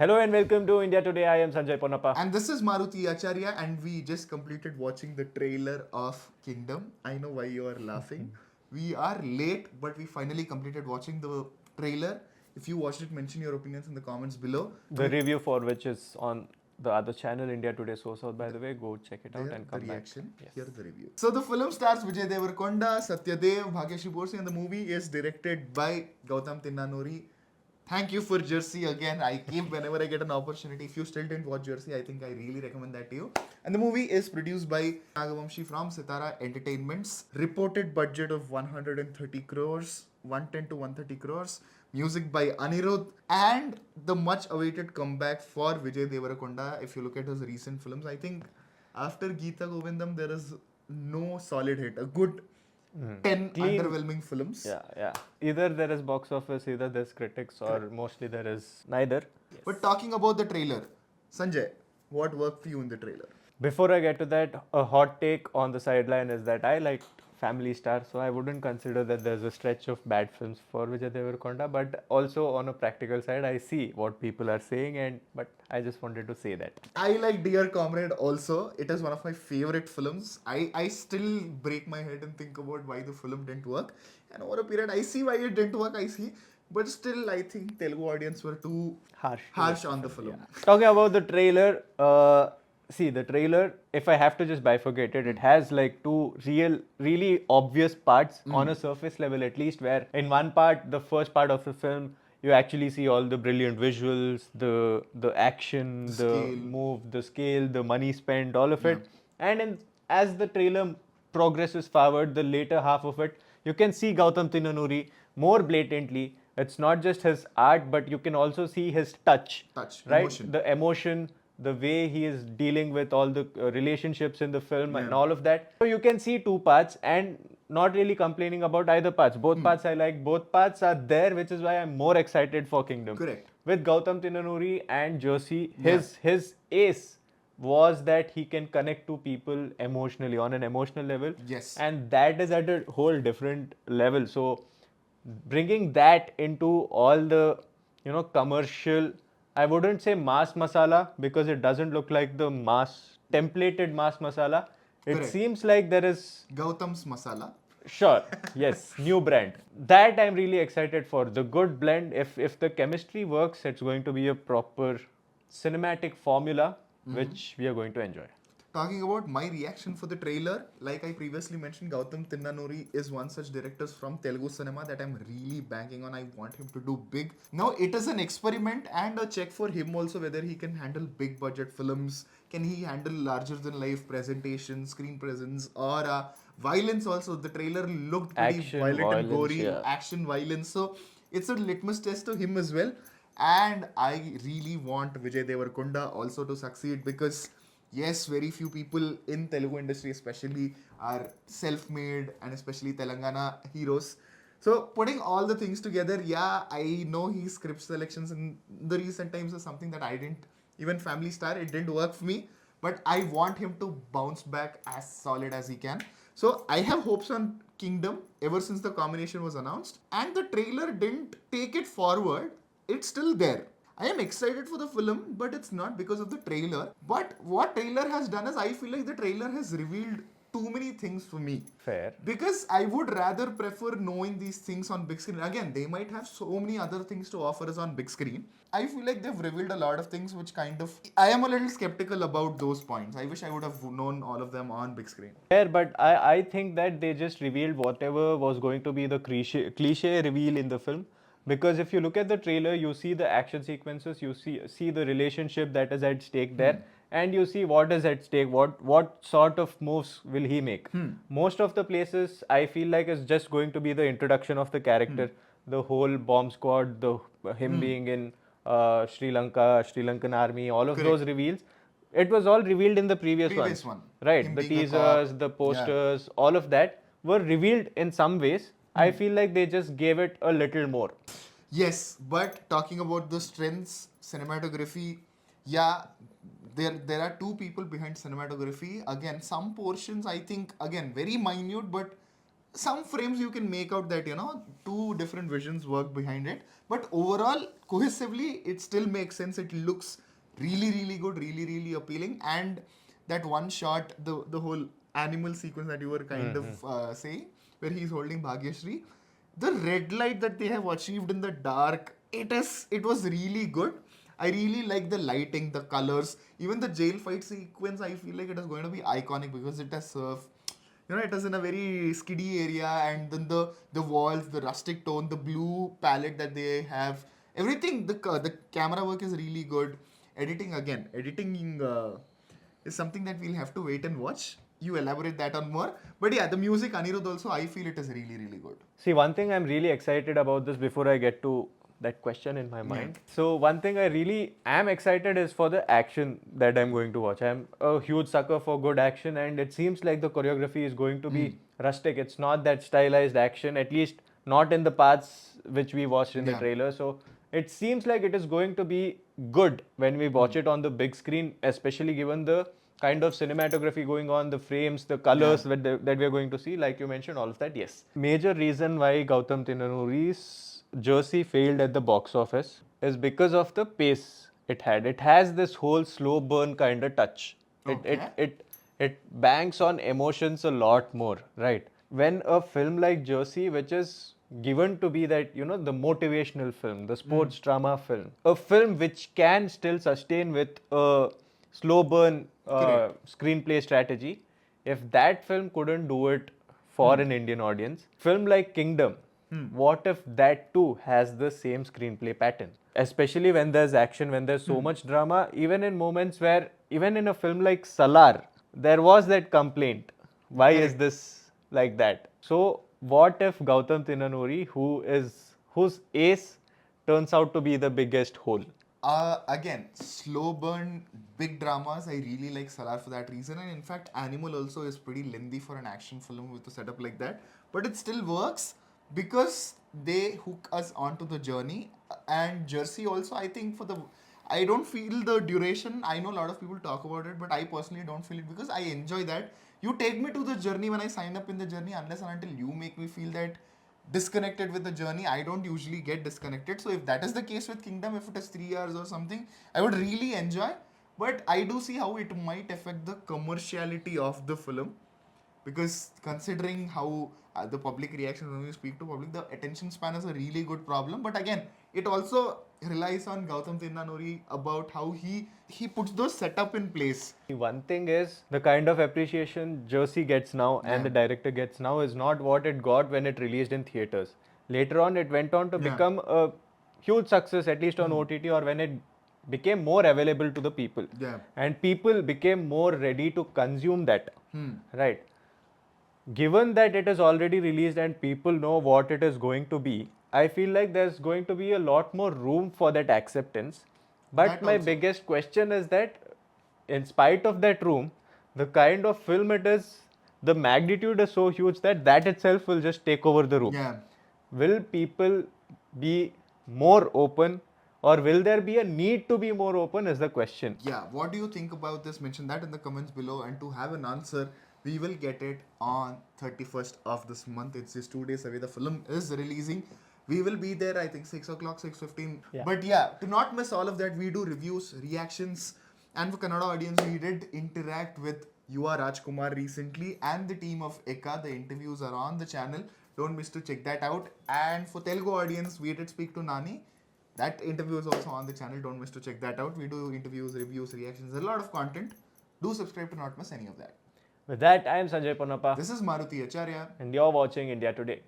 Hello and welcome to India Today. I am Sanjay Ponappa. And this is Maruti Acharya, and we just completed watching the trailer of Kingdom. I know why you are laughing. We are late, but we finally completed watching the trailer. If you watched it, mention your opinions in the comments below. The review for which is on the other channel, India Today Source Out, by the way. Go check it out There, and the come back. reaction. Yes. Here the review. So the film stars Vijay Deverakonda, Satyadev, Bhagyashrii, and the movie is directed by Gowtam Tinnanuri. Thank you for Jersey again. I keep whenever I get an opportunity. If you still didn't watch Jersey, I think I really recommend that to you. And the movie is produced by Nagavamshi from Sitara Entertainments. Reported budget of 130 crores, 110 to 130 crores. Music by Anirudh, and the much awaited comeback for Vijay Deverakonda. If you look at his recent films, I think after Geeta Govindam, there is no solid hit. A good 10 Clean. underwhelming films. Yeah. Either there is box office, either there's critics, or mostly there is neither. Yes. But talking about the trailer, Sanjay, what worked for you in the trailer? Before I get to that, a hot take on the sideline is that I liked Family Star, so I wouldn't consider that there's a stretch of bad films for Vijay Deverakonda. But also on a practical side, I see what people are saying, but I just wanted to say that. I like Dear Comrade also. It is one of my favorite films. I still break my head and think about why the film didn't work. And over a period, I see why it didn't work, I see. But still, I think Telugu audience were too harsh on the film. Yeah. Talking about the trailer, see the trailer, if I have to just bifurcate it, it has like two really obvious parts on a surface level at least, where in one part, the first part of the film, you actually see all the brilliant visuals, the action, the scale. move, the scale, the money spent, all of it. And as the trailer progresses forward, the later half of it, you can see Gowtam Tinnanuri more blatantly. It's not just his art, but you can also see his touch, right? Emotion. The emotion, the way he is dealing with all the relationships in the film and all of that. So you can see two parts and not really complaining about either parts. Both parts I like, both parts are there, which is why I'm more excited for Kingdom. Correct. With Gowtam Tinnanuri and Jersey, his ace was that he can connect to people emotionally on an emotional level. Yes. And that is at a whole different level. So bringing that into all the commercial, I wouldn't say mass masala, because it doesn't look like the templated mass masala. It Correct. seems like there is Gautam's Masala. Sure. Yes. New brand. That I'm really excited for. The good blend. If the chemistry works, it's going to be a proper cinematic formula, which we are going to enjoy. Talking about my reaction for the trailer, like I previously mentioned, Gautam Tinnanuri is one such director from Telugu cinema that I'm really banking on. I want him to do big. Now, it is an experiment and a check for him also, whether he can handle big budget films, can he handle larger than life presentation, screen presence, or violence also. The trailer looked pretty Action, violent and violence, gory, yeah. action, violence. So, it's a litmus test to him as well. And I really want Vijay Deverakonda also to succeed, because yes, very few people in Telugu industry especially are self-made, and especially Telangana heroes. So putting all the things together, yeah, I know his script selections in the recent times is something that I didn't, even Family Star, it didn't work for me. But I want him to bounce back as solid as he can. So I have hopes on Kingdom ever since the combination was announced. And the trailer didn't take it forward. It's still there. I am excited for the film, but it's not because of the trailer. But what trailer has done is, I feel like the trailer has revealed too many things for me. Fair. Because I would rather prefer knowing these things on big screen. Again, they might have so many other things to offer us on big screen. I feel like they've revealed a lot of things which kind of... I am a little skeptical about those points. I wish I would have known all of them on big screen. Fair, but I think that they just revealed whatever was going to be the cliche reveal in the film. Because if you look at the trailer, you see the action sequences, you see the relationship that is at stake there, and you see what is at stake, what sort of moves will he make. Most of the places, I feel like, is just going to be the introduction of the character, the whole bomb squad, him being in Sri Lanka, Sri Lankan army, all of those reveals. It was all revealed in the previous one. Right, Him the being a teasers, cop. the posters, all of that were revealed in some ways. I feel like they just gave it a little more. Yes, but talking about the strengths, cinematography, yeah, there are two people behind cinematography. Again, some portions I think, again, very minute, but some frames you can make out that, you know, two different visions work behind it. But overall, cohesively, it still makes sense. It looks really, really good, really, really appealing. And that one shot, the whole animal sequence that you were kind of saying, where he's holding Bhagyashrii, the red light that they have achieved in the dark, it was really good. I really like the lighting, the colors, even the jail fight sequence. I feel like it is going to be iconic because it has surf. You know, it is in a very skiddy area, and then the walls, the rustic tone, the blue palette that they have, everything. The camera work is really good. Editing is something that we'll have to wait and watch. You elaborate that on more, but yeah, the music Anirudh also, I feel it is really, really good. See, one thing I'm really excited about this before I get to that question in my mind. So, one thing I really am excited is for the action that I'm going to watch. I'm a huge sucker for good action, and it seems like the choreography is going to be rustic. It's not that stylized action, at least not in the parts which we watched in the Yeah. trailer. So, it seems like it is going to be good when we watch it on the big screen, especially given the kind of cinematography going on, the frames, the colors that we are going to see, like you mentioned, all of that, yes. Major reason why Gautam Tinnanuri's Jersey failed at the box office is because of the pace it had. It has this whole slow burn kind of touch. Okay. It banks on emotions a lot more, right? When a film like Jersey, which is given to be that, you know, the motivational film, the sports drama film, a film which can still sustain with a slow burn Correct. screenplay strategy, if that film couldn't do it for an Indian audience, film like Kingdom, what if that too has the same screenplay pattern? Especially when there's action, when there's so much drama, even in moments where, even in a film like Salar, there was that complaint. Why is this like that? So, what if Gautam Tinnanuri, whose ace turns out to be the biggest hole? Again, slow burn, big dramas. I really like Salar for that reason. And in fact, Animal also is pretty lengthy for an action film with a setup like that. But it still works because they hook us onto the journey. And Jersey also, I think, I don't feel the duration. I know a lot of people talk about it, but I personally don't feel it because I enjoy that. You take me to the journey when I sign up in the journey, unless and until you make me feel that disconnected with the journey. I don't usually get disconnected. So if that is the case with Kingdom, if it is 3 hours or something, I would really enjoy. But I do see how it might affect the commerciality of the film, because considering how the public reaction when we speak to public, the attention span is a really good problem. But again, it also relies on Gautam Tinnanuri about how he puts those setup in place. One thing is the kind of appreciation Jersey gets now and Yeah. the director gets now is not what it got when it released in theaters. Later on, it went on to Yeah. become a huge success, at least on OTT, or when it became more available to the people. Yeah. And people became more ready to consume that. Right. Given that it is already released and people know what it is going to be, I feel like there's going to be a lot more room for that acceptance. But That my also. biggest question is that, in spite of that room, the kind of film it is, the magnitude is so huge that that itself will just take over the room. Yeah. Will people be more open, or will there be a need to be more open, is the question. Yeah, what do you think about this? Mention that in the comments below, and to have an answer, we will get it on 31st of this month. It's just 2 days away. The film is releasing. We will be there, I think 6 o'clock, 6:15. Yeah. But yeah, to not miss all of that, we do reviews, reactions, and for Kannada audience, we did interact with Yuva Rajkumar recently and the team of Eka. The interviews are on the channel. Don't miss to check that out. And for Telugu audience, we did speak to Nani. That interview is also on the channel. Don't miss to check that out. We do interviews, reviews, reactions, a lot of content. Do subscribe to not miss any of that. With that, I am Sanjay Ponnappa, This is Maruti Acharya. and you're watching India Today.